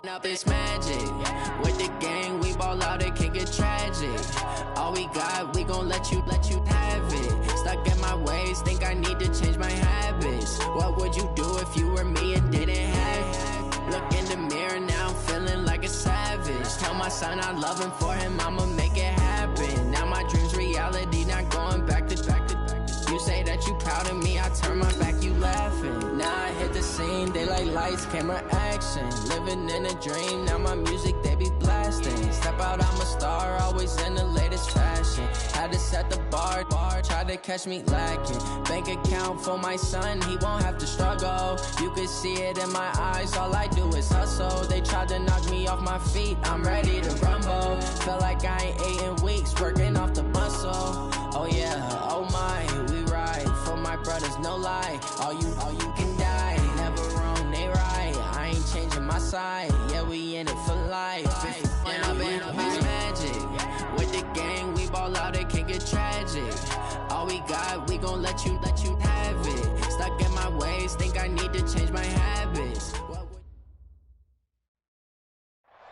Up it's magic. With the gang, we ball out, it can get tragic. All we got, we gon' let you have it. Stuck in my ways, think I need to change my habits. What would you do if you were me and didn't have it? Look in the mirror, now I'm feeling like a savage. Tell my son I love him, for him I'ma make it happen. Now my dream's reality, not going back to. You say that you proud of me, I turn my back, you laughing. Now I hit the scene, they like lights, camera, action. Living in a dream, now my music, they be blasting. Step out, I'm a star, always in the latest fashion. Had to set the bar, try to catch me lacking. Bank account for my son, he won't have to struggle. You can see it in my eyes, all I do is hustle. They tried to knock me off my feet, I'm ready to rumble. Feel like I ain't ate in weeks, working off the muscle. Oh yeah, oh my, we ride for my brothers, no lie. All you can die, never wrong, they right. I ain't changing my side, yeah, we in it for life. When I've been up is magic. With the gang, we ball out, it can get tragic. All we got, we gon' let you have it. Stuck in my ways, think I need to change my habits.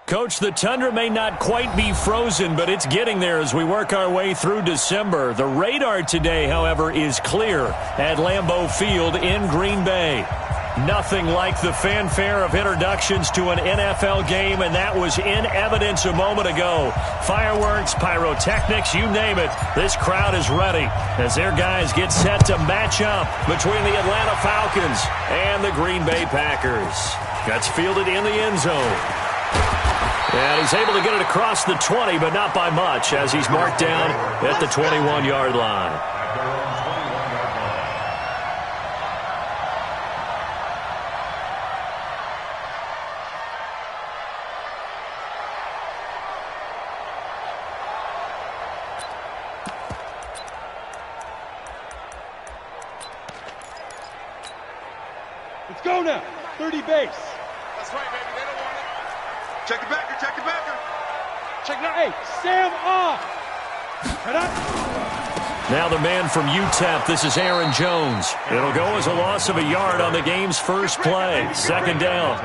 Coach, the Tundra may not quite be frozen, but it's getting there as we work our way through December. The radar today, however, is clear at Lambeau Field in Green Bay. Nothing like the fanfare of introductions to an NFL game, and that was in evidence a moment ago. Fireworks, pyrotechnics, you name it. This crowd is ready as their guys get set to match up between the Atlanta Falcons and the Green Bay Packers. That's fielded in the end zone. And he's able to get it across the 20, but not by much, as he's marked down at the 21-yard line. Let's go now. 30 base. That's right, baby. They don't want it. Check it backer, check it backer. Check it out. Hey, Sam off. Head up. Now the man from UTEP, this is Aaron Jones. It'll go as a loss of a yard on the game's first play. Second down.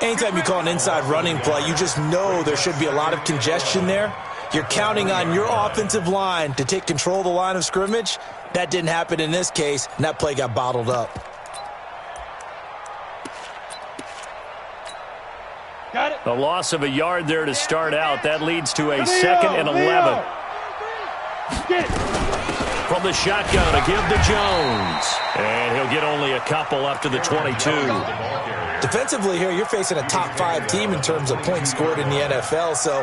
Anytime you call an inside running play, you just know there should be a lot of congestion there. You're counting on your offensive line to take control of the line of scrimmage. That didn't happen in this case, and that play got bottled up. Got it. A loss of a yard there to start out. That leads to a 2nd and 11. From the shotgun, a give to Jones. And he'll get only a couple up to the 22. Defensively here, you're facing a top 5 team in terms of points scored in the NFL. So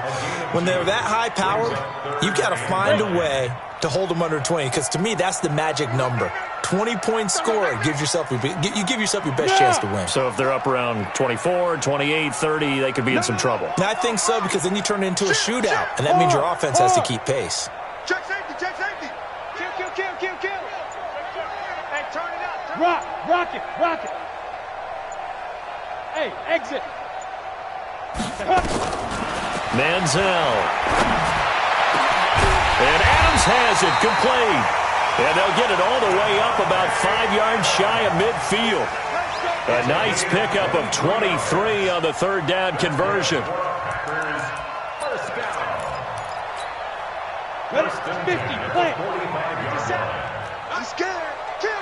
when they're that high powered, you've got to find a way to hold them under 20. Because to me, that's the magic number. 20 points scored gives yourself you give yourself your best chance to win. So if they're up around 24, 28, 30, they could be in some trouble. And I think so, because then you turn it into a shootout, and that means your offense has to keep pace. Check safety, check safety. Kill. Hey, turn it up. Rock it. Hey, exit. Manziel. And Adams has it, complete. And they'll get it all the way up about 5 yards shy of midfield. A nice pickup of 23 on the third down conversion. First 50, play. I'm scared. Kill.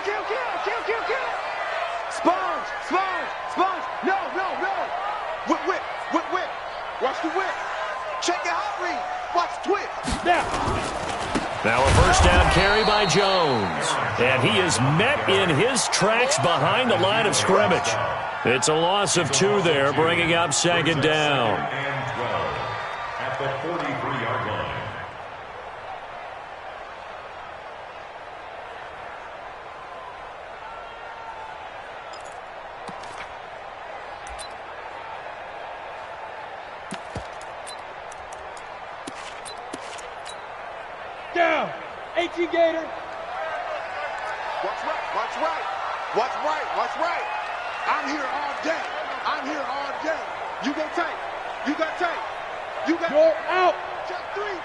Sponge. No. Whip. Watch the whip. Check the hot read. Watch twist. Now a first down carry by Jones. And he is met in his tracks behind the line of scrimmage. It's a loss of 2 there, bringing up 2nd down. At the 43-yard line. Down. 18 Gator. Watch right. I'm here all day. You got tape. You got You're out. Check three.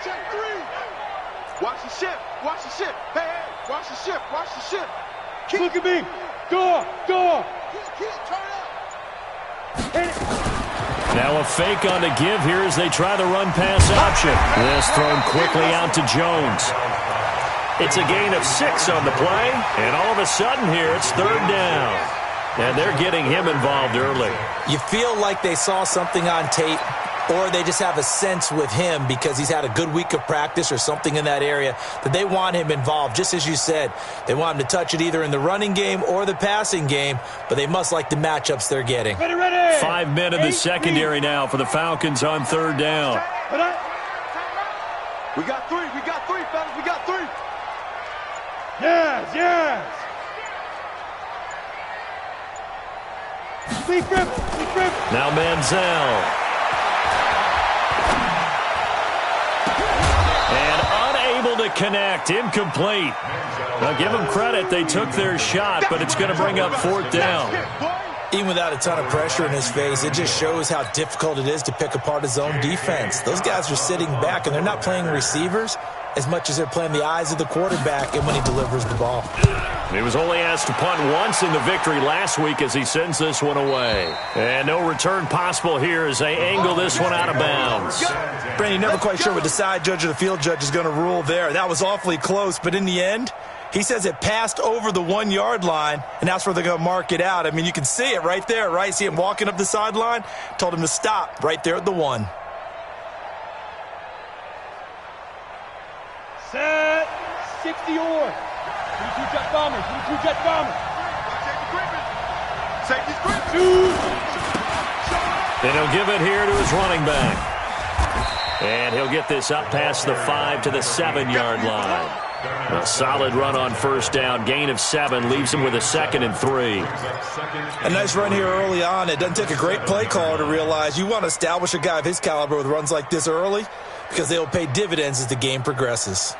Watch the ship. Watch the ship. Hey, hey. Watch the ship. Watch the ship. Look at me. Go. Keep turn up. Hit it. Now a fake on the give here as they try the run-pass option. This thrown quickly out to Jones. It's a gain of 6 on the play, and all of a sudden here it's 3rd down. And they're getting him involved early. You feel like they saw something on tape, or they just have a sense with him because he's had a good week of practice or something in that area that they want him involved. Just as you said, they want him to touch it either in the running game or the passing game, but they must like the matchups they're getting. Ready. 5 men in the secondary now for the Falcons on 3rd down. We got three, fellas. We got 3. Yes. Speak grip. Now Manziel. And unable to connect. Incomplete. Now give them credit. They took their shot, but it's going to bring up 4th down. Even without a ton of pressure in his face, it just shows how difficult it is to pick apart his own defense. Those guys are sitting back, and they're not playing receivers as much as they're playing the eyes of the quarterback and when he delivers the ball. He was only asked to punt once in the victory last week as he sends this one away. And no return possible here as they angle this one out of bounds. Brandon, you're never quite sure what the side judge or the field judge is going to rule there. That was awfully close, but in the end, he says it passed over the 1-yard line, and that's where they're going to mark it out. I mean, you can see it right there, right? See him walking up the sideline? Told him to stop right there at the 1. Set. 60 or. 2 jet bombers. 2 jet bombers. Safety's grip. And he'll give it here to his running back. And he'll get this up past the 5 to the 7-yard line. A solid run on 1st down. Gain of 7 leaves him with a 2nd and 3. A nice run here early on. It doesn't take a great play caller to realize you want to establish a guy of his caliber with runs like this early because they'll pay dividends as the game progresses.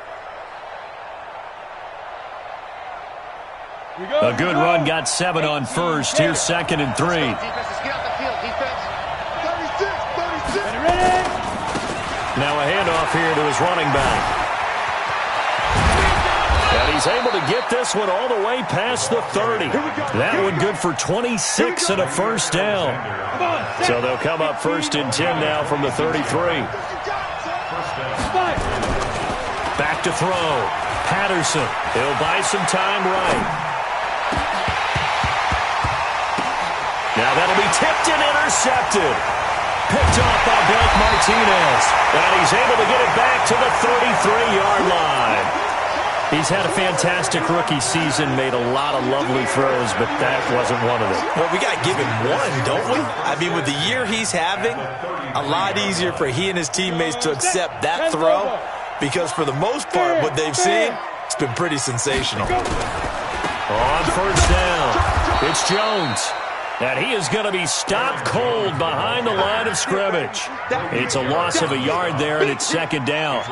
A good run, got 7 on 1st. Here's 2nd and 3. Defense, get off the field. Defense. 36. Now a handoff here to his running back. And he's able to get this one all the way past the 30. That one good for 26 and a 1st down. So they'll come up 1st and 10 now from the 33. Back to throw. Patterson. He'll buy some time right. Now that'll be tipped and intercepted. Picked off by Blake Martinez. And he's able to get it back to the 33-yard line. He's had a fantastic rookie season, made a lot of lovely throws, but that wasn't one of them. Well, we got to give him one, don't we? I mean, with the year he's having, a lot easier for he and his teammates to accept that throw because for the most part, what they've seen, it's been pretty sensational. On 1st down, it's Jones. And he is going to be stopped cold behind the line of scrimmage. It's a loss of a yard there, and it's 2nd down.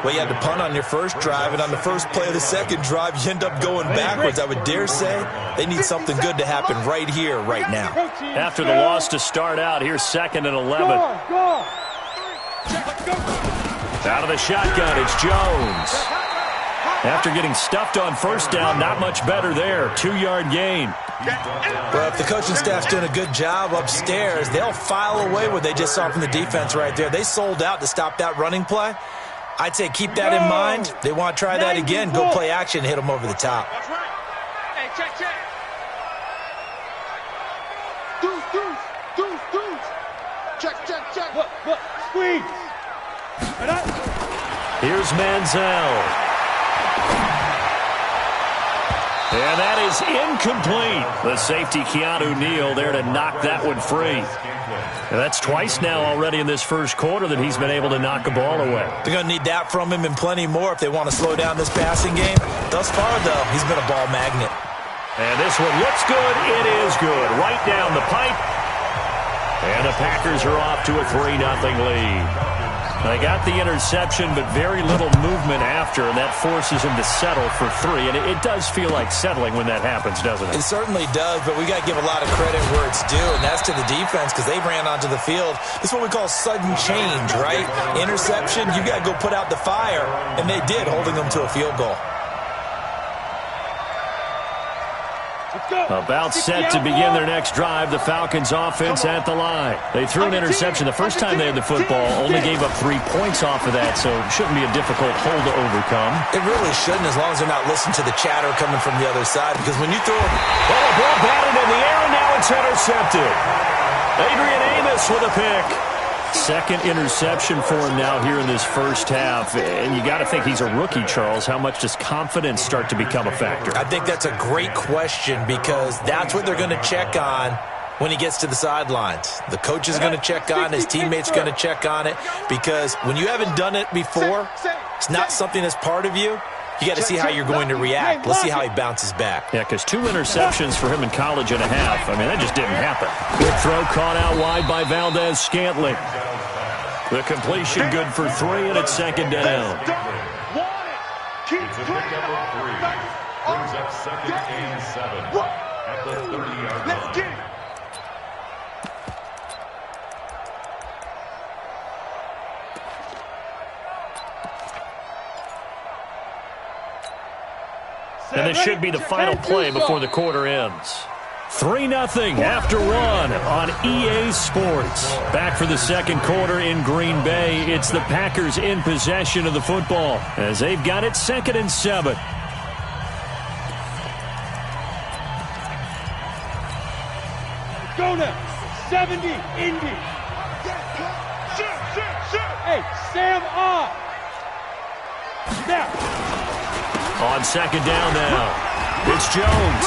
Well, you had to punt on your first drive, and on the first play of the second drive, you end up going backwards. I would dare say they need something good to happen right here, right now. After the loss to start out, here's 2nd and 11. Out of the shotgun, it's Jones. After getting stuffed on 1st down, not much better there. 2-yard gain. Well, if the coaching staff's doing a good job upstairs, they'll file away what they just saw from the defense right there. They sold out to stop that running play. I'd say keep that in mind. They want to try that again. Go play action and hit them over the top. That's right. Hey, check. Deuce. Check. Look. Squeeze. Here's Manziel. And that is incomplete. The safety, Keanu Neal, there to knock that one free. And that's twice now already in this first quarter that he's been able to knock a ball away. They're going to need that from him and plenty more if they want to slow down this passing game. Thus far, though, he's been a ball magnet. And this one looks good. It is good. Right down the pipe. And the Packers are off to a 3-0 lead. They got the interception, but very little movement after, and that forces him to settle for 3. And it does feel like settling when that happens, doesn't it? It certainly does, but we got to give a lot of credit where it's due, and that's to the defense because they ran onto the field. This is what we call sudden change, right? Interception, you got to go put out the fire, and they did, holding them to a field goal. About set to begin their next drive, the Falcons offense at the line. They threw an interception the first time they had the football, only gave up 3 points off of that, so it shouldn't be a difficult hole to overcome. It really shouldn't, as long as they're not listening to the chatter coming from the other side, because when you throw a ball batted in the air, and now it's intercepted. Adrian Amos with a pick. Second interception for him now here in this first half. And you got to think he's a rookie, Charles. How much does confidence start to become a factor? I think that's a great question because that's what they're going to check on when he gets to the sidelines. The coach is going to check on, his teammates are going to check on it, because when you haven't done it before, it's not something that's part of you. You got to see how you're going to react. Let's see how he bounces back. Yeah, because 2 interceptions for him in college and a half. I mean, that just didn't happen. Quick throw caught out wide by Valdez-Scantling. The completion good for 3, and it's second down. It's a pickup of 3. Brings up second and 7 at the 30-yard line. And this should be the final play before the quarter ends. 3-0 after 1 on EA Sports. Back for the second quarter in Green Bay. It's the Packers in possession of the football as they've got it 2nd and 7. Go now. 70, Indy. Hey, Sam off. Now. On second down now, it's Jones.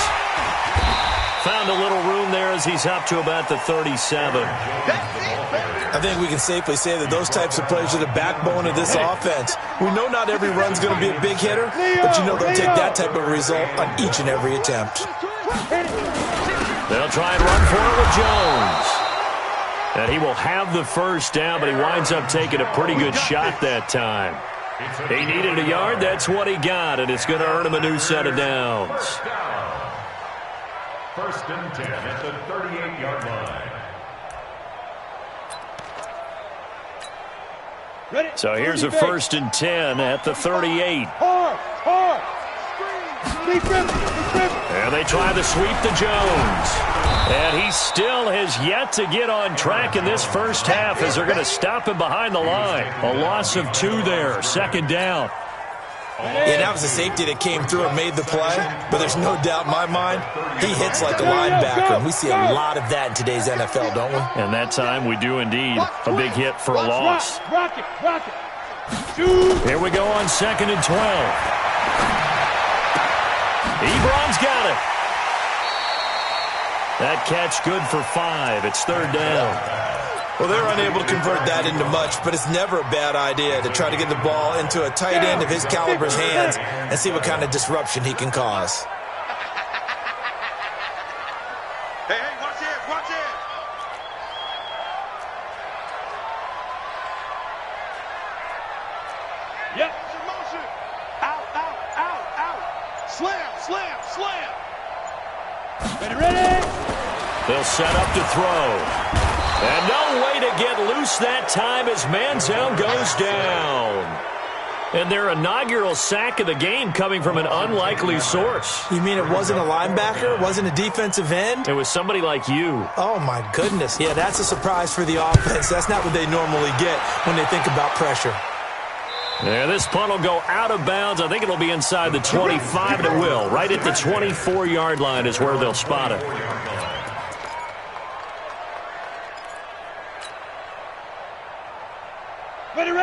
Found a little room there as he's up to about the 37. I think we can safely say that those types of plays are the backbone of this offense. We know not every run's going to be a big hitter, but you know they'll take that type of result on each and every attempt. They'll try and run for it with Jones. And he will have the first down, but he winds up taking a pretty good shot that time. He needed a yard. That's what he got, and it's going to earn him a new set of downs. First and 10 at the 38-yard line. So here's a 1st and 10 at the 38. And they try to sweep to Jones. And he still has yet to get on track in this first half as they're going to stop him behind the line. A loss of 2 there, second down. Yeah, that was a safety that came through and made the play, but there's no doubt in my mind, he hits like a linebacker, and we see a lot of that in today's NFL, don't we? And that time we do indeed. A big hit for a loss. Rocket. Here we go on 2nd and 12. Ebron's got it. That catch good for 5. It's 3rd down. Well, they're unable to convert that into much, but it's never a bad idea to try to get the ball into a tight end of his caliber's hands and see what kind of disruption he can cause. Hey, watch it. Yep. Motion. Out. Slam. Ready. They'll set up to throw. And no way to get loose that time as Manziel goes down. And their inaugural sack of the game coming from an unlikely source. You mean it wasn't a linebacker? It wasn't a defensive end? It was somebody like you. Oh, my goodness. Yeah, that's a surprise for the offense. That's not what they normally get when they think about pressure. Yeah, this punt will go out of bounds. I think it'll be inside the 25, and it will. Right at the 24-yard line is where they'll spot it.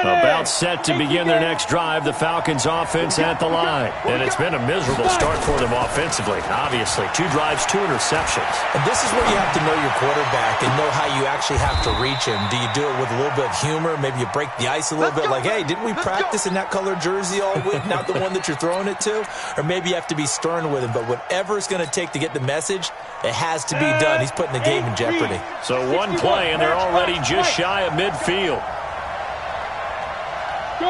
About set to begin their next drive, the Falcons offense at the line. And it's been a miserable start for them offensively, obviously. 2 drives, 2 interceptions. And this is where you have to know your quarterback and know how you actually have to reach him. Do you do it with a little bit of humor? Maybe you break the ice a little bit like, hey, didn't we practice in that color jersey all week, not the one that you're throwing it to? Or maybe you have to be stern with him. But whatever it's going to take to get the message, it has to be done. He's putting the game in jeopardy. So 1 play, and they're already just shy of midfield. Go.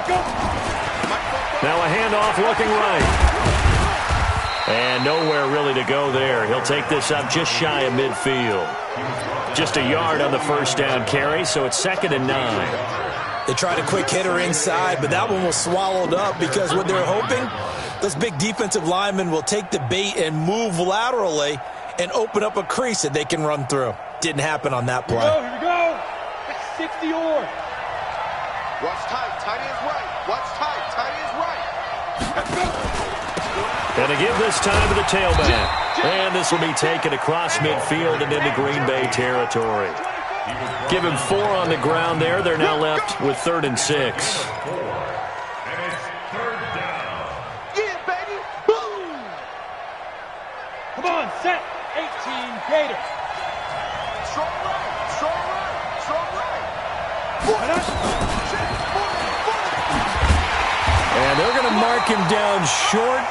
Go. Now a handoff looking right. And nowhere really to go there. He'll take this up just shy of midfield. Just a yard on the first down carry, so it's 2nd and 9. They tried a quick hitter inside, but that one was swallowed up because what they're hoping, those big defensive linemen will take the bait and move laterally and open up a crease that they can run through. Didn't happen on that play. Here we go. 60 or. Watch tight. Tight is right. Watch tight. Tight is right. And to give this time to the tailback. And this will be taken across midfield and into Green Bay territory. Give him 4 on the ground there. They're now left with 3rd and 6. And it's 3rd down. Yeah, baby. Boom. Come on, set. 18 Gator. Strong right. Strong right. Strong right. And they're going to mark him down short,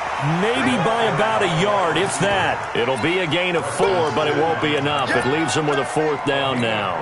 maybe by about a yard, if that. It'll be a gain of 4, but it won't be enough. It leaves him with a 4th down now.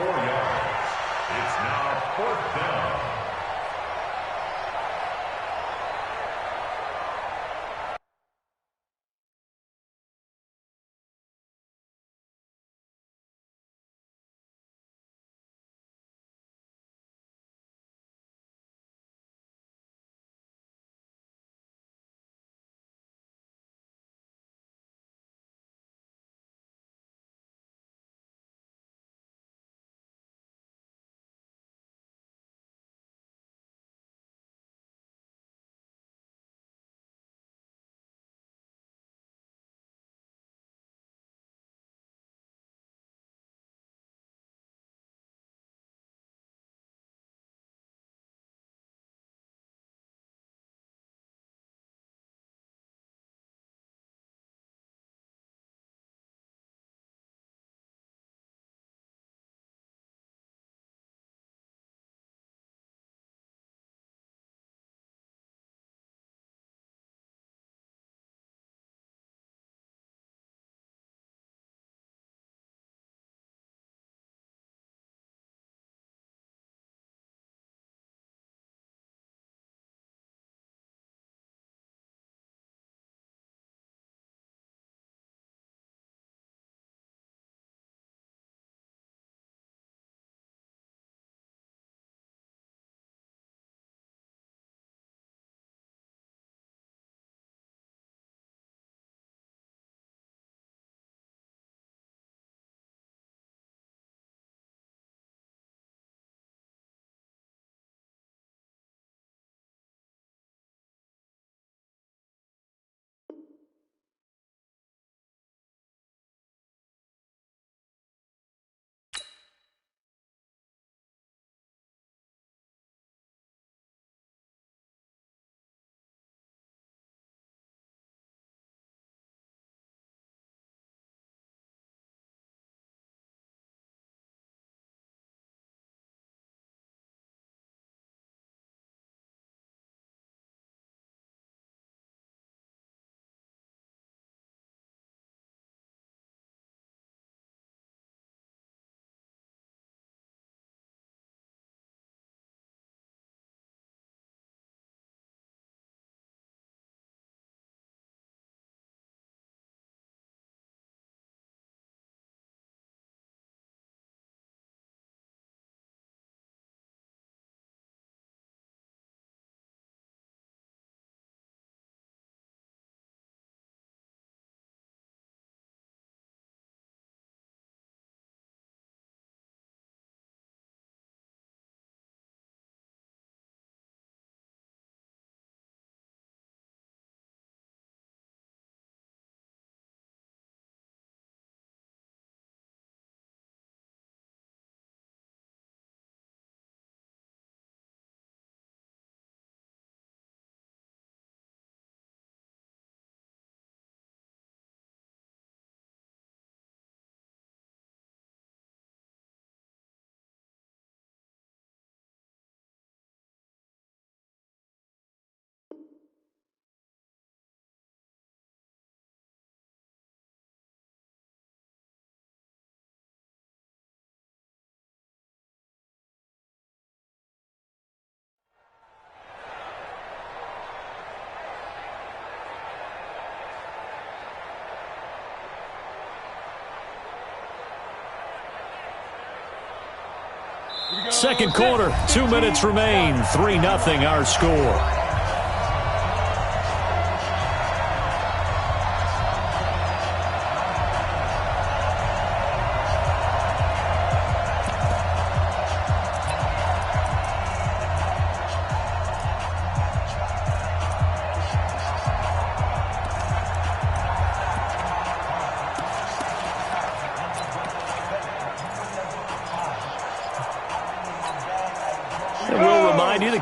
Second quarter, 2 minutes remain. 3-0 our score.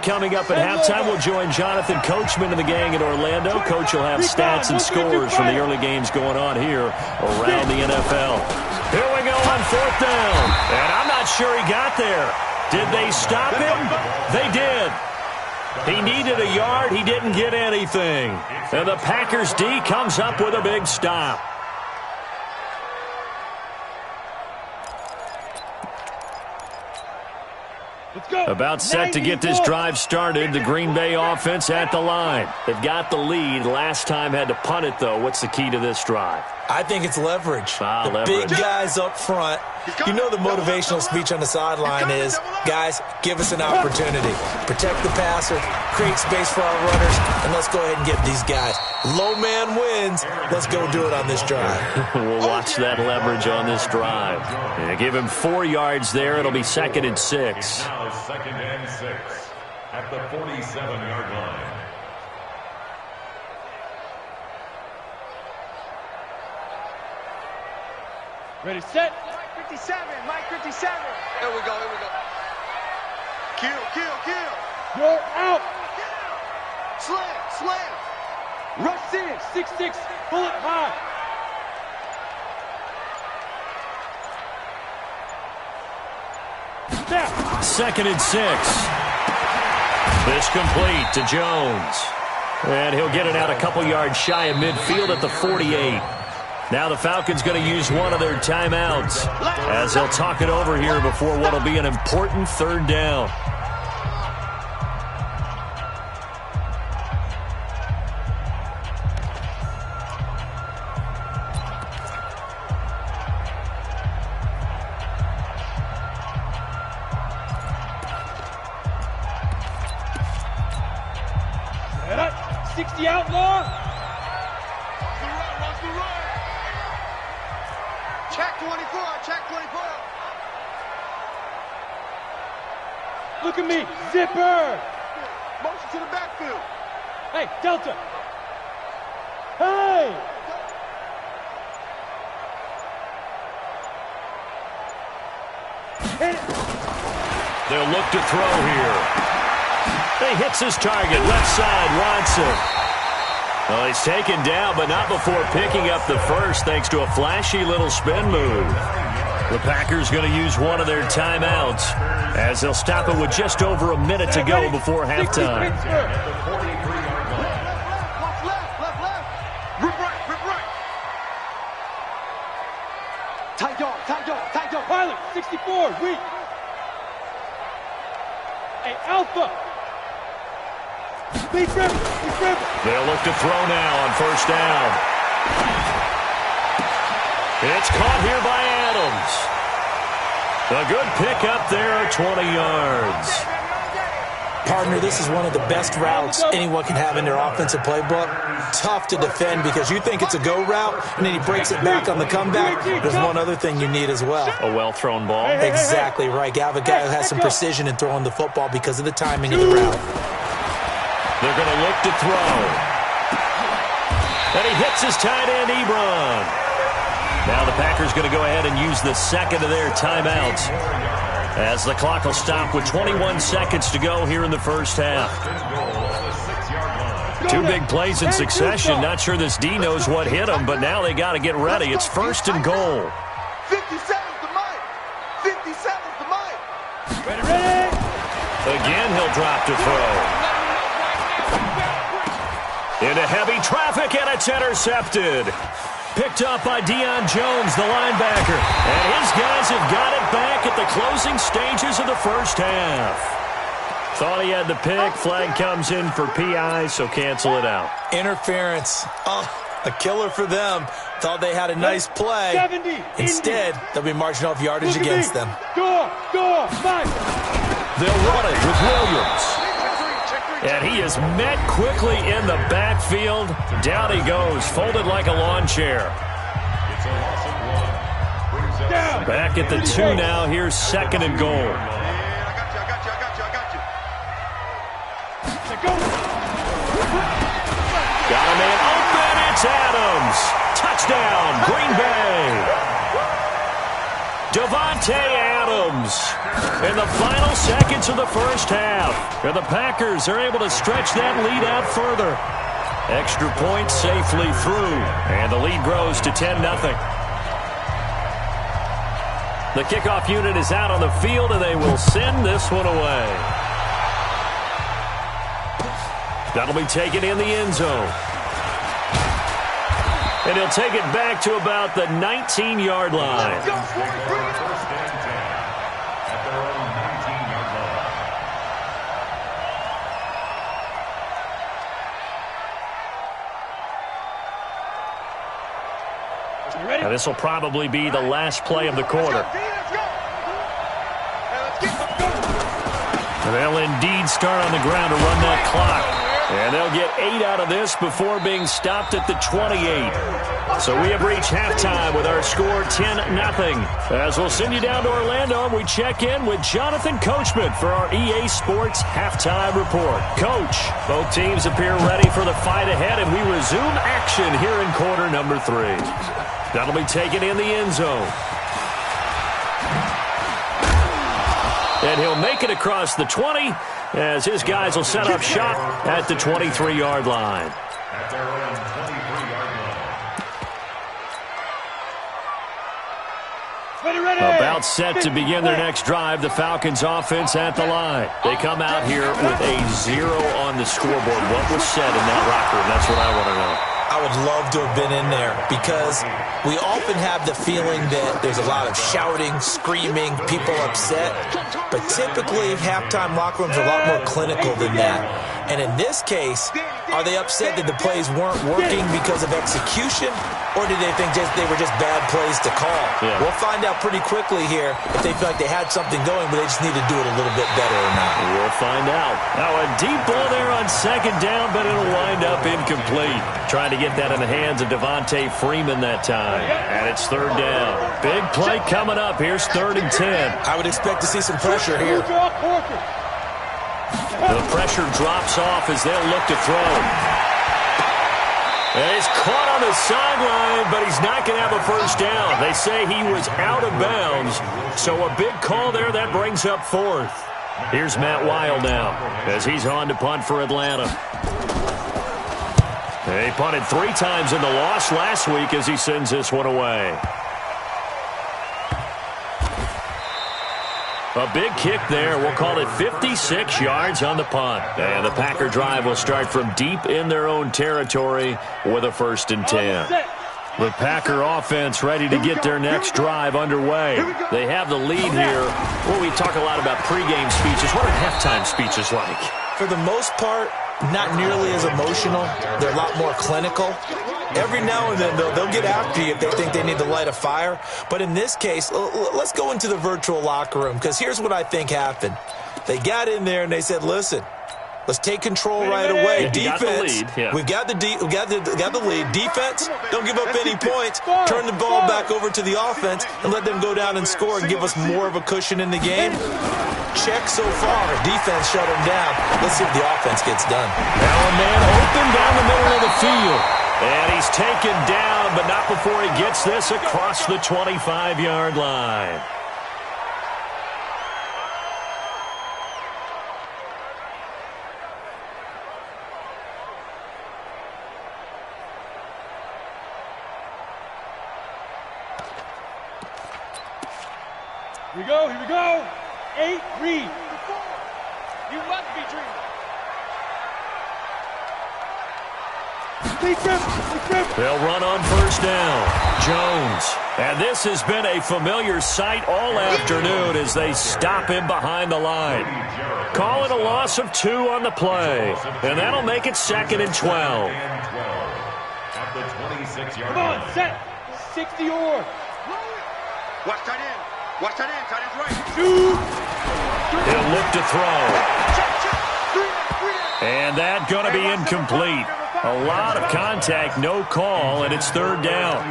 Coming up at halftime, we'll join Jonathan Coachman and the gang in Orlando. Coach will have stats and scores from the early games going on here around the NFL. Here we go on 4th down. And I'm not sure he got there. Did they stop him? They did. He needed a yard. He didn't get anything. And the Packers D comes up with a big stop. About set to get this drive started. The Green Bay offense at the line. They've got the lead. Last time had to punt it, though. What's the key to this drive? I think it's leverage. Leverage. Big guys up front. You know the motivational speech on the sideline is, guys, give us an opportunity. Protect the passer, create space for our runners, and let's go ahead and get these guys. Low man wins. Let's go do it on this drive. We'll watch that leverage on this drive. Yeah, give him 4 yards there. It'll be 2nd and 6. Now 2nd and 6 at the 47-yard line. Ready, set. Mike 57, Mike 57. Here we go. Kill. You're out. Slam. Rush in, 6-6, pull it high. Snap. 2nd and 6. This complete to Jones. And he'll get it out a couple yards shy of midfield at the 48. Now the Falcons going to use one of their timeouts as they'll talk it over here before what will be an important 3rd down. Set up. 60 outlaw. Watch the run. Check 24. Look at me, zipper. Motion to the backfield. Hey, Delta. Hey. Hit it. They'll look to throw here. He hits his target, left side, Watson. Well, he's taken down, but not before picking up the first, thanks to a flashy little spin move. The Packers going to use one of their timeouts as they'll stop it with just over a minute to go before halftime. Left. Rip right. Tight dog. Pilot, 64, weak. Hey, Alpha. Big rip. They'll look to throw now on 1st down. It's caught here by Adams. A good pickup there at 20 yards. Partner, this is one of the best routes anyone can have in their offensive playbook. Tough to defend because you think it's a go route, and then he breaks it back on the comeback. There's one other thing you need as well. A well-thrown ball. Exactly right. You have a guy who has some precision in throwing the football because of the timing of the route. They're going to look to throw. And he hits his tight end, Ebron. Now the Packers going to go ahead and use the 2nd of their timeouts as the clock will stop with 21 seconds to go here in the 1st half. 2 big plays in succession. Not sure this D knows what hit him, but now they got to get ready. It's 1st and goal. 57's the mic. 57's the mic. Ready. Again, he'll drop to throw. Into heavy traffic, and it's intercepted. Picked up by Deion Jones, the linebacker. And his guys have got it back at the closing stages of the 1st half. Thought he had the pick. Flag comes in for PI, so cancel it out. Interference. Oh, a killer for them. Thought they had a nice play. 70. Instead, they'll be marching off yardage against them. Door, 5. They'll run it with Williams. And he is met quickly in the backfield. Down he goes, folded like a lawn chair. It's a loss of 1. Back at the 2 now. Here's 2nd and goal. I got you. Got a man open. It's Adams. Touchdown, Green Bay. Davante Adams in the final seconds of the first half. And the Packers are able to stretch that lead out further. Extra point safely through. And the lead grows to 10-0. The kickoff unit is out on the field, and they will send this one away. That'll be taken in the end zone. And he'll take it back to about the 19-yard line. First and 10 at their own 19-yard line. Ready? Now, this will probably be the last play of the quarter. And they'll indeed start on the ground to run that clock. And they'll get 8 out of this before being stopped at the 28. So we have reached halftime with our score 10-0. As we'll send you down to Orlando, we check in with Jonathan Coachman for our EA Sports Halftime Report. Coach, both teams appear ready for the fight ahead, and we resume action here in quarter number 3. That'll be taken in the end zone. And he'll make it across the 20 as his guys will set up shop at the 23-yard line. At their own 23-yard line. Ready. About set to begin their next drive, the Falcons offense at the line. They come out here with a 0 on the scoreboard. What was said in that locker room? That's what I want to know. I would love to have been in there because we often have the feeling that there's a lot of shouting, screaming, people upset. But typically, halftime locker rooms are a lot more clinical than that. And in this case, are they upset that the plays weren't working because of execution? Or did they think they were just bad plays to call? Yeah. We'll find out pretty quickly here if they feel like they had something going, but they just need to do it a little bit better or not. We'll find out. Now a deep ball there on 2nd down, but it'll wind up incomplete. Trying to get that in the hands of Devontae Freeman that time. And it's 3rd down. Big play coming up. Here's 3rd and 10. I would expect to see some pressure here. The pressure drops off as they'll look to throw. And he's caught on the sideline, but he's not going to have a first down. They say he was out of bounds. So a big call there. That brings up 4th. Here's Matt Wild now as he's on to punt for Atlanta. He punted 3 times in the loss last week as he sends this one away. A big kick there. We'll call it 56 yards on the punt. And the Packer drive will start from deep in their own territory with a 1st and 10. The Packer offense ready to get their next drive underway. They have the lead here. Well, we talk a lot about pregame speeches. What are halftime speeches like? For the most part, not nearly as emotional. They're a lot more clinical. Every now and then, they'll get after you if they think they need to light a fire. But in this case, let's go into the virtual locker room, because here's what I think happened. They got in there and they said, listen, let's take control right away. Defense, we've got the lead. Defense, don't give up any points. Turn the ball back over to the offense and let them go down and score and give us more of a cushion in the game. Check so far. Defense shut them down. Let's see if the offense gets done. Now a man open down the middle of the field. And he's taken down, but not before he gets this across the 25-yard line. Here we go. 8, read. You must be dreaming. They'll run on 1st down. Jones. And this has been a familiar sight all afternoon as they stop him behind the line. Call it a loss of 2 on the play. And that'll make it 2nd and 12. At the 26-yard Come on, line. set. 60 or. Watch tight end. Watch tight end. Tight end's right. Shoot. He'll look to throw. And that going to be incomplete. A lot of contact, no call, and it's third down.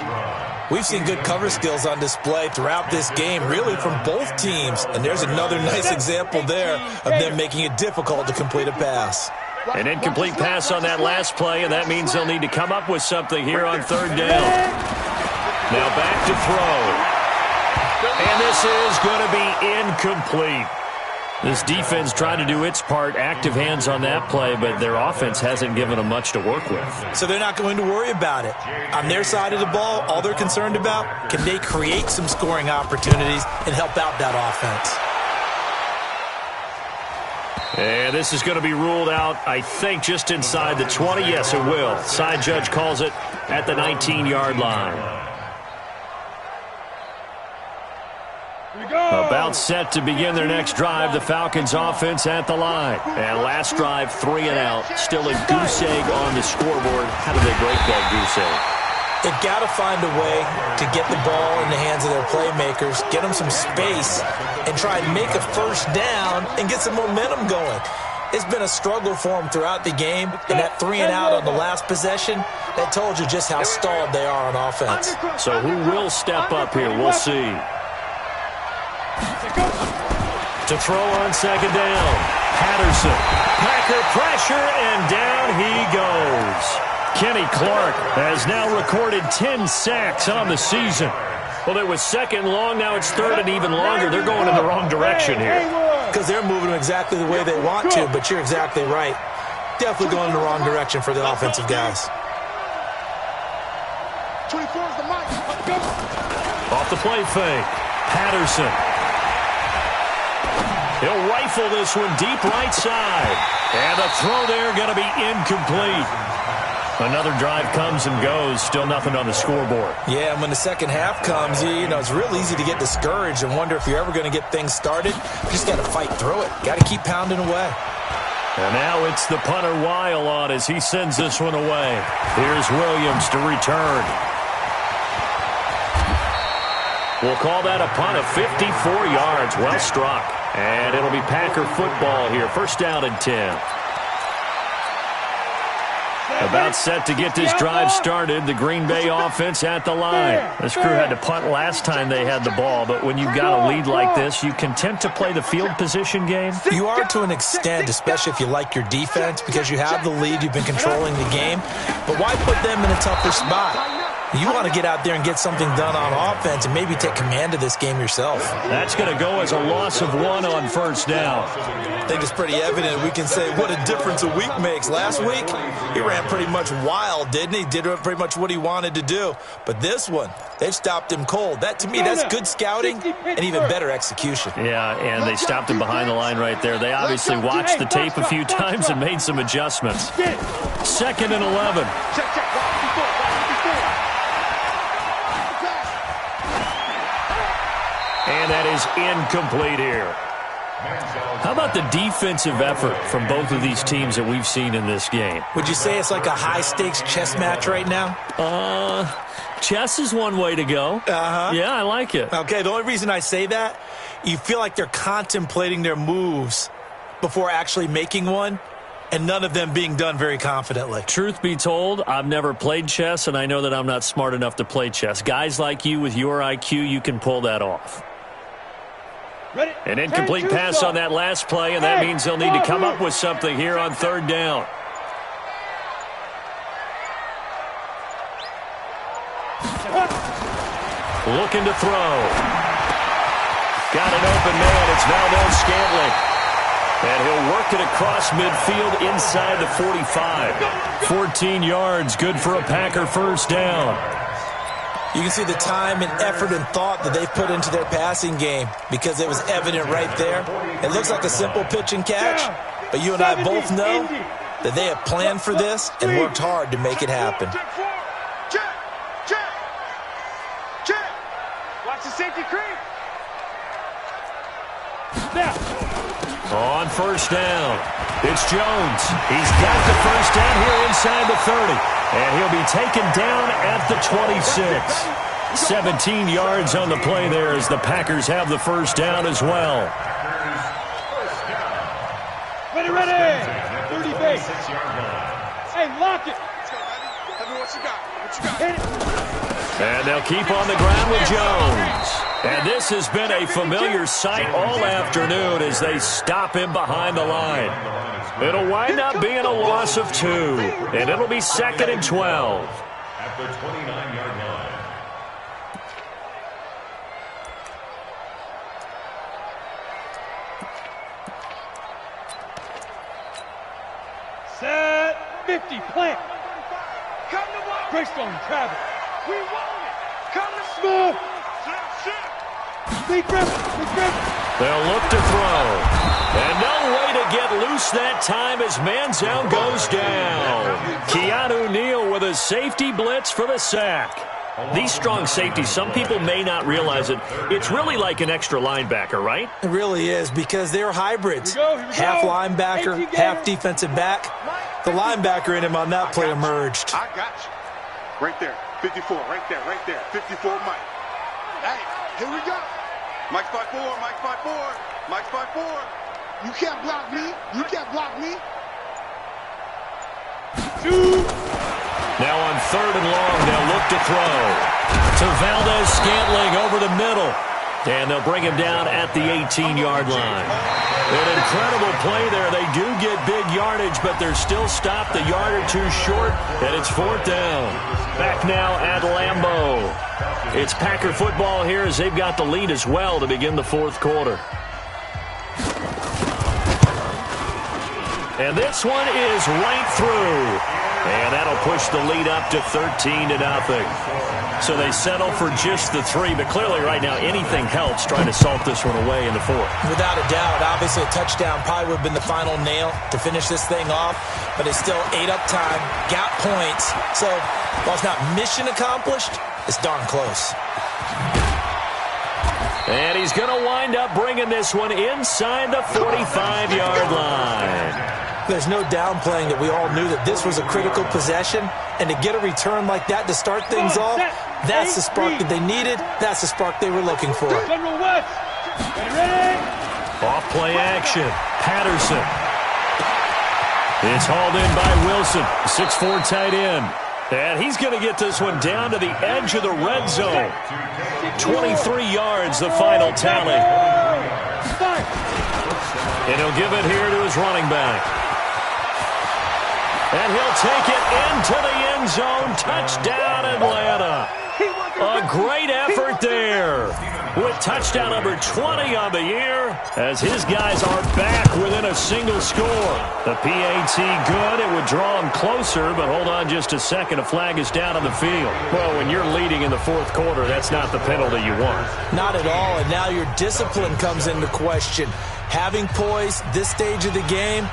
We've seen good cover skills on display throughout this game, really from both teams. And there's another nice example there of them making it difficult to complete a pass. An incomplete pass on that last play, and that means they'll need to come up with something here on third down. Now back to throw. And this is going to be incomplete. This defense trying to do its part, active hands on that play, but their offense hasn't given them much to work with. So they're not going to worry about it. On their side of the ball, all they're concerned about, can they create some scoring opportunities and help out that offense? And this is going to be ruled out, I think, just inside the 20. Yes, it will. Side judge calls it at the 19-yard line. About set to begin their next drive. The Falcons offense at the line. And last drive, 3 and out. Still a goose egg on the scoreboard. How do they break that goose egg? They've got to find a way to get the ball in the hands of their playmakers, get them some space, and try and make a first down and get some momentum going. It's been a struggle for them throughout the game, and that 3 and out on the last possession, that told you just how stalled they are on offense. So who will step up here? We'll see. To throw on second down, Patterson. Packer pressure, and down he goes. Kenny Clark has now recorded 10 sacks on the season. Well, it was second long, now it's third and even longer. They're going in the wrong direction here. Because they're moving them exactly the way they want to, but you're exactly right. Definitely going in the wrong direction for the offensive guys. 24 is the mic. Off the play fake, Patterson. He'll rifle this one deep right side. And the throw there going to be incomplete. Another drive comes and goes. Still nothing on the scoreboard. Yeah, and when the second half comes, you know, it's real easy to get discouraged and wonder if you're ever going to get things started. You just got to fight through it. Got to keep pounding away. And now it's the punter Weil on as he sends this one away. Here's Williams to return. We'll call that a punt of 54 yards. Well struck. And it'll be Packer football here. First down and 10. About set to get this drive started. The Green Bay offense at the line. This crew had to punt last time they had the ball, but when you've got a lead like this, you content to play the field position game? You are to an extent, especially if you like your defense, because you have the lead, you've been controlling the game. But why put them in a tougher spot? You want to get out there and get something done on offense and maybe take command of this game yourself. That's going to go as a loss of 1 on first down. I think it's pretty evident. We can say what a difference a week makes. Last week, he ran pretty much wild, didn't he? Did pretty much what he wanted to do. But this one, they've stopped him cold. That, to me, that's good scouting and even better execution. Yeah, and they stopped him behind the line right there. They obviously watched the tape a few times and made some adjustments. Second and 11. And that is incomplete here. How about the defensive effort from both of these teams that we've seen in this game? Would you say it's like a high-stakes chess match right now? Chess is one way to go. Uh-huh. Yeah, I like it. Okay, the only reason I say that, you feel like they're contemplating their moves before actually making one, and none of them being done very confidently. Truth be told, I've never played chess, and I know that I'm not smart enough to play chess. Guys like you with your IQ, you can pull that off. An incomplete pass on that last play, and that means they'll need to come up with something here on third down. Looking to throw. Got an open man. It's Valdez-Scantling. And he'll work it across midfield inside the 45. 14 yards, good for a Packer first down. You can see the time and effort and thought that they've put into their passing game because it was evident right there. It looks like a simple pitch and catch, but you and I both know that they have planned for this and worked hard to make it happen. Check. Watch the safety creep. On first down, it's Jones. He's got the first down here inside the 30. And he'll be taken down at the 26. 17 yards on the play there as the Packers have the first down as well. Ready. 30 base. Hey, lock it. What you got? Hit it. And they'll keep on the ground with Jones. And this has been a familiar sight all afternoon as they stop him behind the line. It'll wind up being a loss of 2, and it'll be 2nd and 12. At the 29-yard line. Set. 50. Plant. Come to one. Greystone. Travis. We want it. Come to Smith. Shit. Lee Griffin. They'll look to throw. And no way to get loose that time as Manziel goes down. Keanu Neal with a safety blitz for the sack. These strong safeties, some people may not realize it. It's really like an extra linebacker, right? It really is because they're hybrids. Here we go. Half linebacker, half defensive back. The linebacker in him on that play emerged. I got you. Right there. 54. Right there. 54 Mike. Hey, here we go. Mike's by 4. You can't block me. 2. Now on 3rd and long, they'll look to throw. To Valdez-Scantling over the middle. And they'll bring him down at the 18-yard line. An incredible play there. They do get big yardage, but they're still stopped a yard or 2 short, and it's 4th down. Back now at Lambeau. It's Packer football here as they've got the lead as well to begin the 4th quarter. And this one is right through. And that'll push the lead up to 13-0. So they settle for just the 3, but clearly right now anything helps trying to salt this one away in the 4th. Without a doubt, obviously a touchdown probably would have been the final nail to finish this thing off, but it's still 8 up time, got points. So while it's not mission accomplished, it's darn close. And he's going to wind up bringing this one inside the 45-yard line. There's no downplaying that we all knew that this was a critical possession, and to get a return like that to start things off, that's the spark that they needed. That's the spark they were looking for. General West. Ready. Off play action. Patterson. It's hauled in by Wilson, 6'4" tight end. And he's going to get this one down to the edge of the red zone. 23 yards, the final tally. And he'll give it here to his running back. And he'll take it into the end zone. Touchdown, Atlanta. A great effort there with touchdown number 20 on the year as his guys are back within a single score. The PAT good. It would draw him closer, but hold on just a second. A flag is down on the field. Well, when you're leading in the 4th quarter, that's not the penalty you want. Not at all, and now your discipline comes into question. Having poise this stage of the game,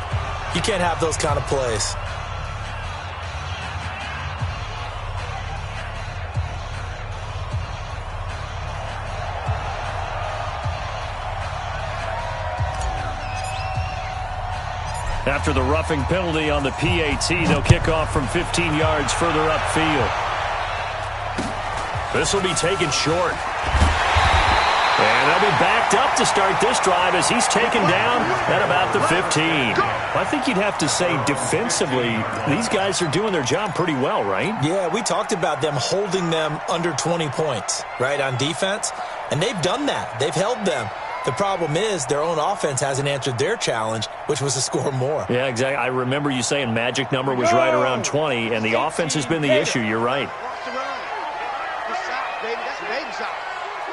you can't have those kind of plays. After the roughing penalty on the PAT, they'll kick off from 15 yards further upfield. This will be taken short. And they'll be backed up to start this drive as he's taken down at about the 15. I think you'd have to say defensively, these guys are doing their job pretty well, right? Yeah, we talked about them holding them under 20 points, right, on defense. And they've done that. They've held them. The problem is their own offense hasn't answered their challenge, which was to score more. Yeah, exactly. I remember you saying magic number was right around 20, and the offense has been the issue. You're right.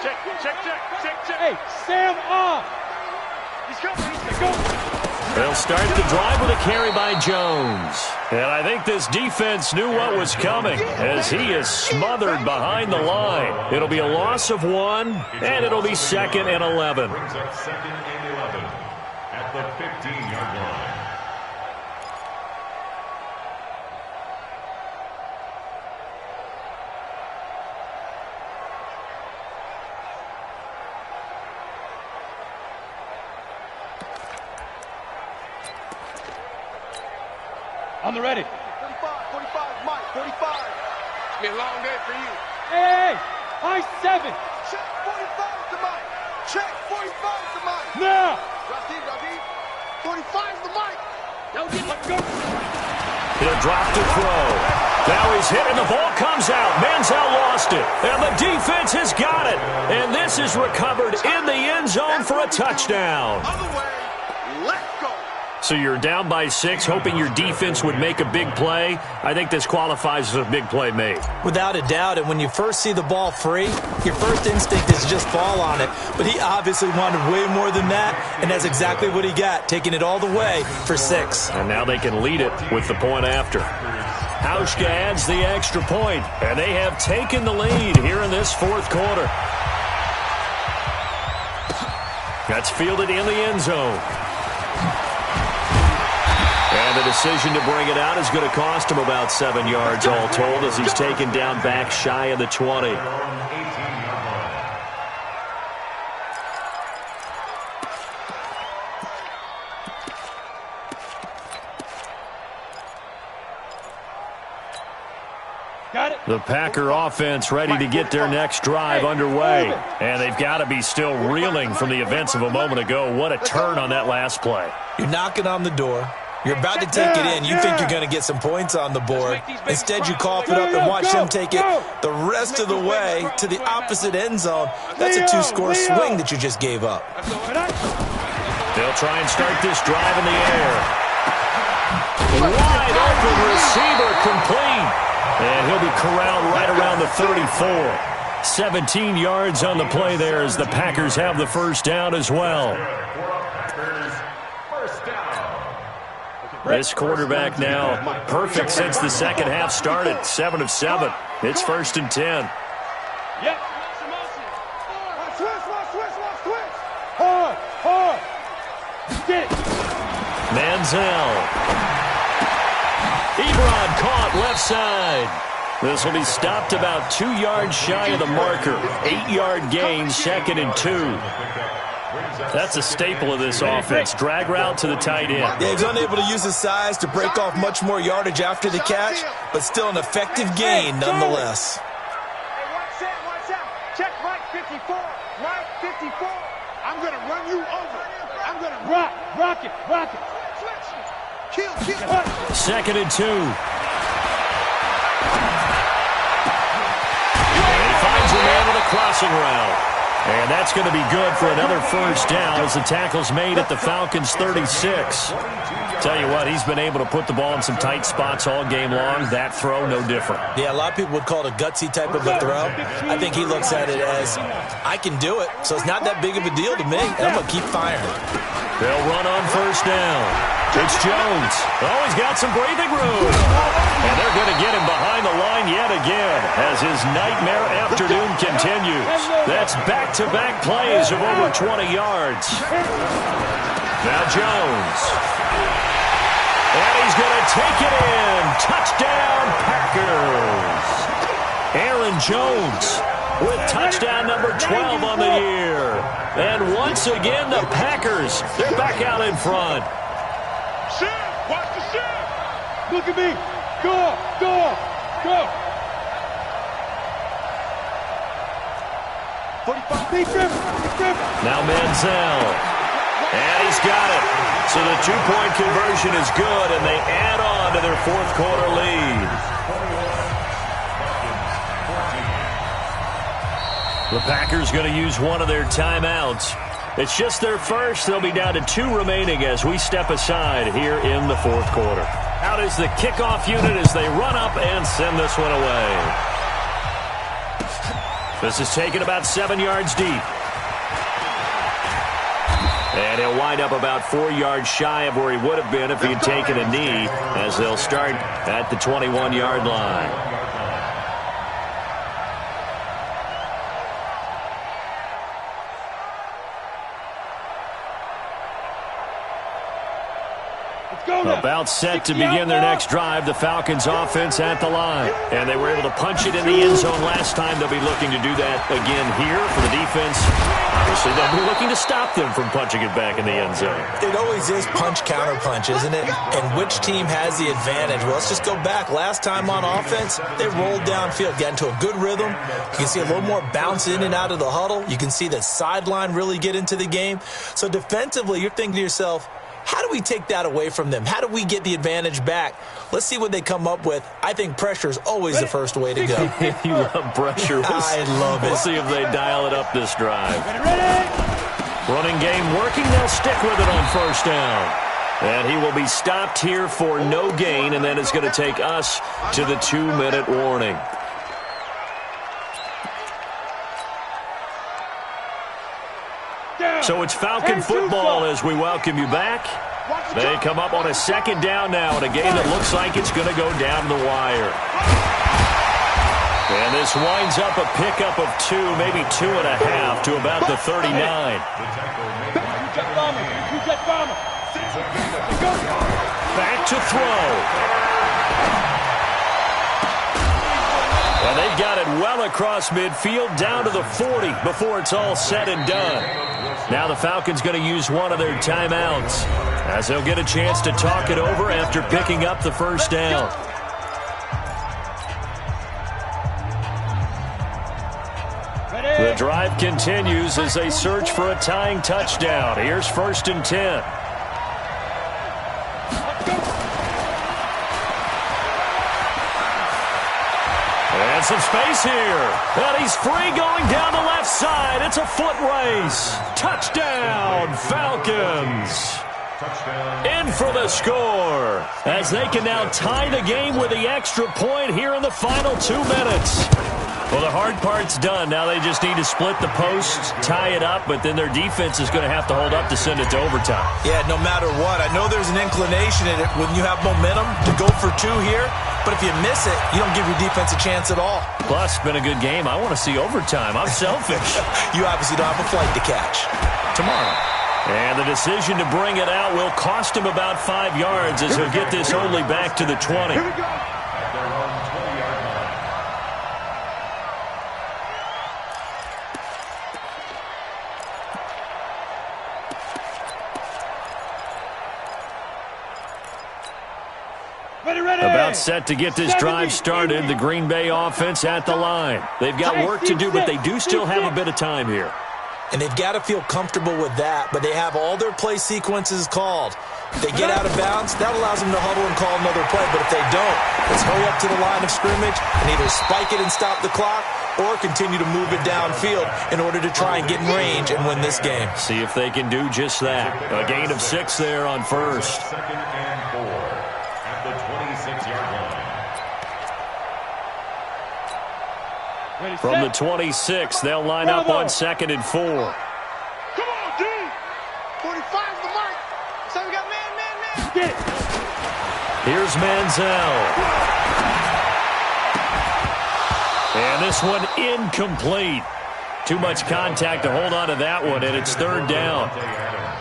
Check. Hey, Sam off. He's coming. They'll start the drive with a carry by Jones. And I think this defense knew what was coming as he is smothered behind the line. It'll be a loss of 1, and it'll be 2nd and 11. Brings up 2nd and 11 at the 15-yard line. On the ready. 45, Mike, 45. It's been a long day for you. Hey, High 7. Check 45 to Mike. Check 45 to Mike. Now. Rafi. 45 to Mike. Go. He'll drop to throw. Now he's hit and the ball comes out. Manziel lost it. And the defense has got it. And this is recovered in the end zone for a touchdown. Other way. Let's go. So you're down by 6, hoping your defense would make a big play. I think this qualifies as a big play made. Without a doubt, and when you first see the ball free, your first instinct is just fall on it. But he obviously wanted way more than that, and that's exactly what he got, taking it all the way for 6. And now they can lead it with the point after. Hauschka adds the extra point, and they have taken the lead here in this fourth quarter. That's fielded in the end zone. And the decision to bring it out is going to cost him about 7 yards all told as he's taken down back shy of the 20. Got it. The Packer offense ready to get their next drive underway. And they've got to be still reeling from the events of a moment ago. What a turn on that last play. You're knocking on the door. You're about to take it in. You think you're going to get some points on the board. Instead, you cough it up and watch them take it the rest of the way to the opposite end zone. That's a 2-score swing that you just gave up. They'll try and start this drive in the air. Wide open receiver complete. And he'll be corralled right around the 34. 17 yards on the play there as the Packers have the first down as well. This quarterback now perfect since the second half started. 7 of 7. It's 1st and 10. Yep. Switch. Hard. Get it. Manziel. Ebron caught left side. This will be stopped about 2 yards shy of the marker. 8-yard gain, 2nd and 2. That's a staple of this offense. Drag route to the tight end. Yeah, he's unable to use his size to break off much more yardage after the catch, but still an effective gain nonetheless. Hey, watch out. Check Mike 54. Mike 54. I'm going to run you over. I'm going to Rock it. Kill. 2nd and 2. And he finds a man with a crossing route. And that's going to be good for another first down as the tackle's made at the Falcons' 36. Tell you what, he's been able to put the ball in some tight spots all game long. That throw, no different. Yeah, a lot of people would call it a gutsy type of a throw. I think he looks at it as, I can do it, so it's not that big of a deal to me, and I'm going to keep firing. They'll run on first down. It's Jones. Oh, he's got some breathing room. And they're going to get him behind the line yet again as his nightmare afternoon continues. That's back-to-back plays of over 20 yards. Now Jones. And he's going to take it in. Touchdown, Packers. Aaron Jones with touchdown number 12 on the year. And once again, the Packers, they're back out in front. Watch the shift. Look at me. Go. Now Manziel. And he's got it. So the 2-point conversion is good, and they add on to their fourth quarter lead. The Packers going to use one of their timeouts. It's just their first. They'll be down to 2 remaining as we step aside here in the fourth quarter. Out is the kickoff unit as they run up and send this one away. This is taken about 7 yards deep. And he'll wind up about 4 yards shy of where he would have been if he had taken a knee, as they'll start at the 21-yard line. About set to begin their next drive, the Falcons offense at the line. And they were able to punch it in the end zone last time. They'll be looking to do that again here for the defense. Obviously, they'll be looking to stop them from punching it back in the end zone. It always is punch-counter-punch, isn't it? And which team has the advantage? Well, let's just go back. Last time on offense, they rolled downfield, got into a good rhythm. You can see a little more bounce in and out of the huddle. You can see the sideline really get into the game. So defensively, you're thinking to yourself, how do we take that away from them? How do we get the advantage back? Let's see what they come up with. I think pressure is always the first way to go. You love pressure. I love it. We'll see if they dial it up this drive. Running game working. They'll stick with it on first down. And he will be stopped here for no gain, and then it's going to take us to the 2-minute warning. So it's Falcon football as we welcome you back. They come up on a second down now in a game that looks like it's going to go down the wire. And this winds up a pickup of 2, maybe 2.5 to about the 39. Back to throw. And they've got it well across midfield down to the 40 before it's all said and done. Now the Falcons going to use one of their timeouts as they'll get a chance to talk it over after picking up the first down. The drive continues as they search for a tying touchdown. Here's 1st and 10. And some space here. And he's free going down the left side. It's a foot race. Touchdown, Falcons. In for the score as they can now tie the game with the extra point here in the final 2 minutes. Well, the hard part's done. Now they just need to split the posts, tie it up, but then their defense is going to have to hold up to send it to overtime. Yeah, no matter what. I know there's an inclination in it when you have momentum to go for 2 here, but if you miss it, you don't give your defense a chance at all. Plus, it's been a good game. I want to see overtime. I'm selfish. You obviously don't have a flight to catch. Tomorrow. And the decision to bring it out will cost him about 5 yards as he'll get this only back to the 20. At their own 20-yard line. About set to get this drive started. The Green Bay offense at the line. They've got work to do, but they do still have a bit of time here. And they've got to feel comfortable with that, but they have all their play sequences called. If they get out of bounds, that allows them to huddle and call another play. But if they don't, let's hurry up to the line of scrimmage and either spike it and stop the clock or continue to move it downfield in order to try and get in range and win this game. See if they can do just that. A gain of 6 there on first. 2nd and 4 at the 26-yard line. From the 26, they'll line up on 2nd and 4. Come on, D. 45's the mark. So we got man. Get it. Here's Manziel. And this one incomplete. Too much contact to hold on to that one, and it's 3rd down.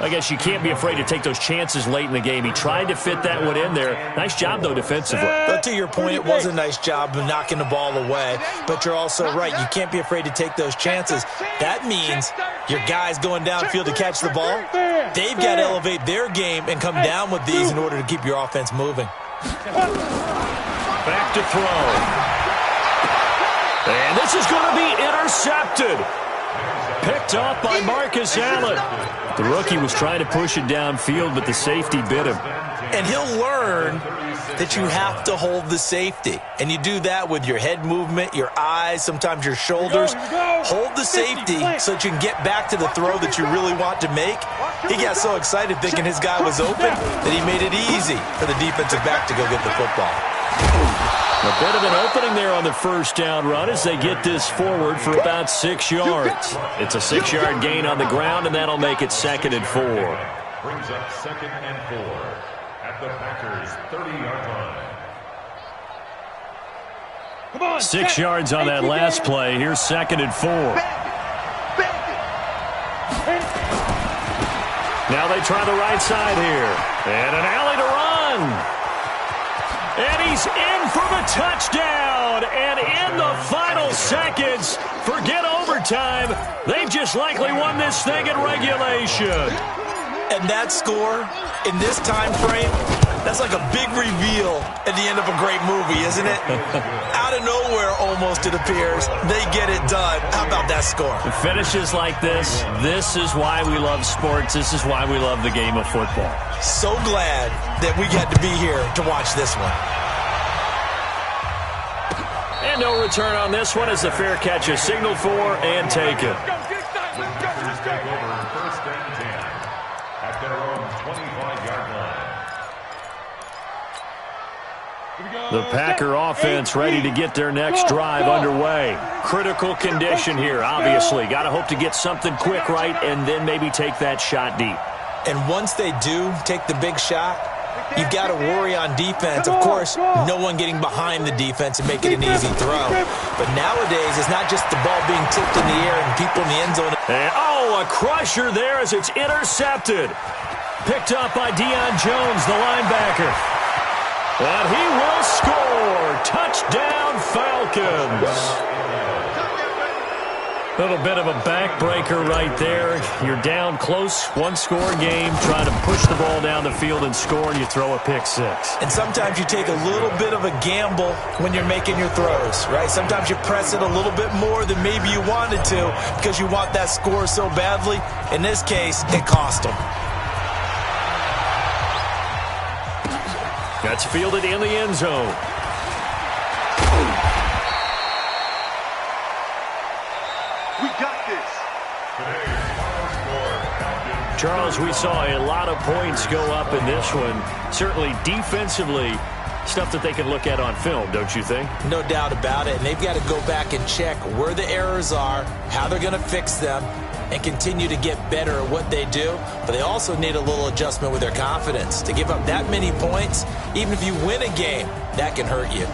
I guess you can't be afraid to take those chances late in the game. He tried to fit that one in there. Nice job, though, defensively. But to your point, it was a nice job of knocking the ball away. But you're also right. You can't be afraid to take those chances. That means your guys going downfield to catch the ball, they've got to elevate their game and come down with these in order to keep your offense moving. Back to throw. And this is going to be intercepted. Picked off by Marcus Allen. The rookie was trying to push it downfield, but the safety bit him. And he'll learn that you have to hold the safety. And you do that with your head movement, your eyes, sometimes your shoulders. Hold the safety so that you can get back to the throw that you really want to make. He got so excited thinking his guy was open that he made it easy for the defensive back to go get the football. A bit of an opening there on the first down run as they get this forward for about 6 yards. It's a 6-yard gain on the ground, and that'll make it 2nd and 4. Brings up 2nd and 4 at the Packers' 30-yard line. 6 yards on that last play. Here's 2nd and 4. Now they try the right side here. And an alley to run. again. And he's in for the touchdown. And in the final seconds, forget overtime, they've just likely won this thing in regulation. And that score in this time frame, that's like a big reveal at the end of a great movie, isn't it? Out of nowhere, almost, it appears. They get it done. How about that score? Finishes like this is why we love sports. This is why we love the game of football. So glad that we got to be here to watch this one. And no return on this one as the fair catch is signaled for and taken. Take over first and 10 at their own 25-yard line. The Packer offense ready to get their next drive underway. Critical condition here, obviously. Got to hope to get something quick right and then maybe take that shot deep. And once they do take the big shot, you've got to worry on defense. Of course, no one getting behind the defense and make it an easy throw. But nowadays, it's not just the ball being tipped in the air and people in the end zone. And, a crusher there as it's intercepted. Picked up by Deion Jones, the linebacker. And he will score. Touchdown, Falcons. A little bit of a backbreaker right there. You're down close, one-score game, trying to push the ball down the field and score, and you throw a pick six. And sometimes you take a little bit of a gamble when you're making your throws, right? Sometimes you press it a little bit more than maybe you wanted to because you want that score so badly. In this case, it cost them. That's fielded in the end zone. We got this. Charles, we saw a lot of points go up in this one. Certainly defensively, stuff that they can look at on film, don't you think? No doubt about it. And they've got to go back and check where the errors are, how they're going to fix them, and continue to get better at what they do. But they also need a little adjustment with their confidence. To give up that many points, even if you win a game, that can hurt you.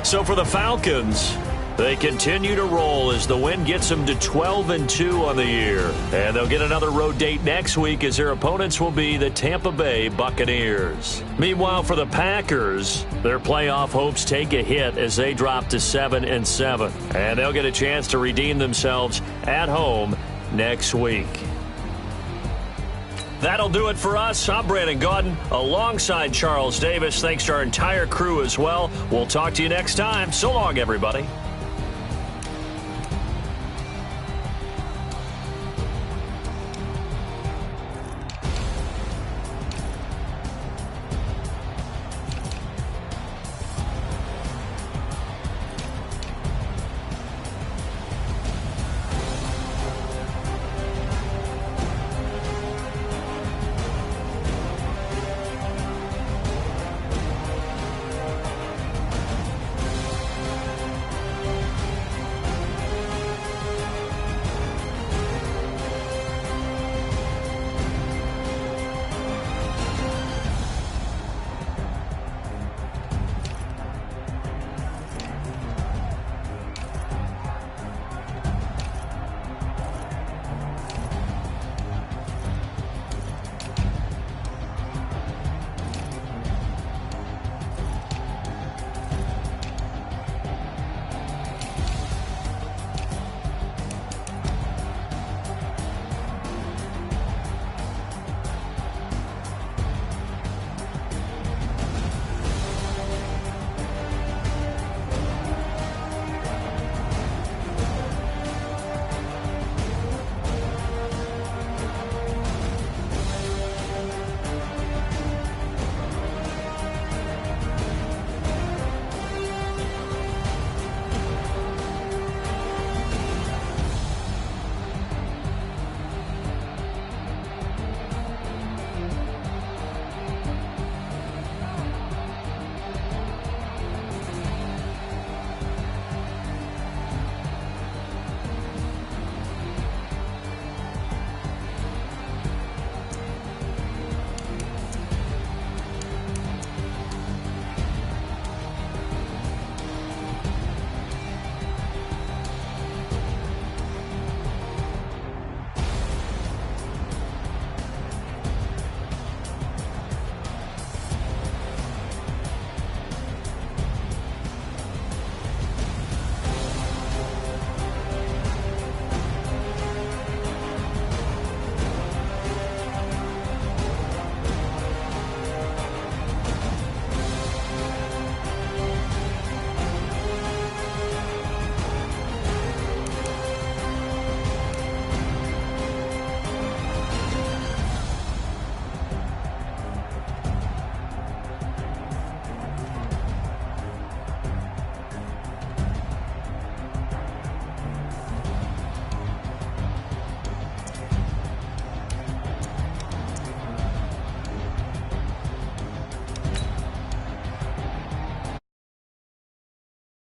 So for the Falcons, they continue to roll as the win gets them to 12-2 on the year. And they'll get another road date next week as their opponents will be the Tampa Bay Buccaneers. Meanwhile, for the Packers, their playoff hopes take a hit as they drop to 7-7. And they'll get a chance to redeem themselves at home next week. That'll do it for us. I'm Brandon Gaudin alongside Charles Davis. Thanks to our entire crew as well. We'll talk to you next time. So long, everybody.